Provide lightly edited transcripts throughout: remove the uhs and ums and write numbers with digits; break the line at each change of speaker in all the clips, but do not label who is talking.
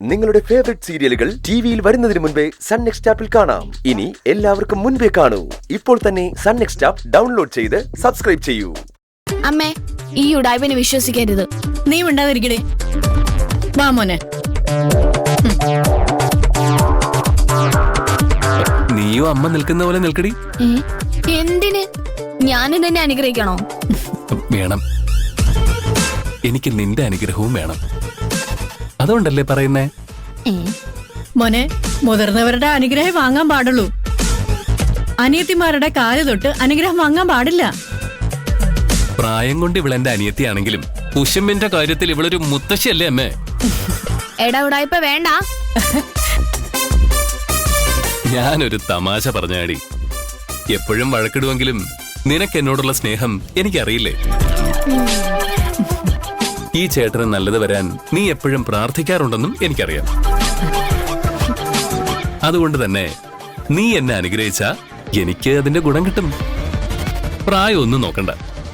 നിങ്ങളുടെ ഫേവറേറ്റ് സീരിയലുകൾ ടിവിയിൽ വരുന്നതിന് മുൻപേ സൺ നെക്സ്റ്റ് ആപ്പിൽ കാണാം. ഇനി എല്ലാവർക്കും മുൻപേ കാണൂ. ഇപ്പോൾ തന്നെ സൺ നെക്സ്റ്റ് ആപ്പ് ഡൗൺലോഡ് ചെയ്ത് സബ്സ്ക്രൈബ് ചെയ്യൂ.
അമ്മേ, ഈ ഉടായ്പിനെ വിശ്വസിക്കരുത്.
നീ ഉണ്ടാതിരിക്കടേ. വാ മോനെ.
നീയോ അമ്മ നിൽക്കുന്ന പോലെ നിൽക്കടി.
എന്തിന്? ഞാനും തന്നെ അനുഗ്രഹിക്കണോ?
വേണം. എനിക്ക് നിന്റെ അനുഗ്രഹവും വേണം. അതുകൊണ്ടല്ലേ പറയുന്നേ.
മോനെ, മുതിർന്നവരുടെ അനുഗ്രഹം വാങ്ങാൻ പാടുള്ളൂ. അനിയത്തിമാരുടെ കാല് തൊട്ട് അനുഗ്രഹം വാങ്ങാൻ പാടില്ല.
പ്രായം കൊണ്ട് ഇവളെന്റെ അനിയത്തിയാണെങ്കിലും കുശുമ്പിന്റെ കാര്യത്തിൽ ഇവളൊരു മുത്തശ്ശിയല്ലേ അമ്മേ.
എടാ ഉടായ്പ വേണ്ട.
ഞാനൊരു തമാശ പറഞ്ഞാടി. എപ്പോഴും വഴക്കിടുവെങ്കിലും നിനക്ക് എന്നോടുള്ള സ്നേഹം എനിക്കറിയില്ലേ. ഈ ചേട്ടന് നല്ലത് വരാൻ നീ എപ്പോഴും പ്രാർത്ഥിക്കാറുണ്ടെന്നും എനിക്കറിയാം. അതുകൊണ്ട് തന്നെ നീ എന്നെ അനുഗ്രഹിച്ചാ എനിക്ക് അതിന്റെ ഗുണം കിട്ടും. പ്രായം ഒന്നും നോക്കണ്ട,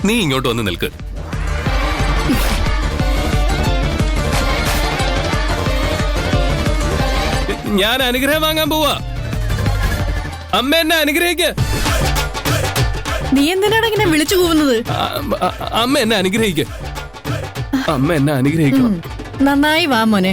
നീ ഇങ്ങോട്ട് വന്ന് നിൽക്ക്. ഞാൻ അനുഗ്രഹം വാങ്ങാൻ പോവാ. അമ്മ എന്നെ അനുഗ്രഹിക്ക.
നീ എന്തിനാണ് ഇങ്ങനെ വിളിച്ചു പോകുന്നത്?
അമ്മ എന്നെ അനുഗ്രഹിക്ക. അമ്മ എന്നെ അനുഗ്രഹിക്കണം.
നന്നായി വാ മോനെ.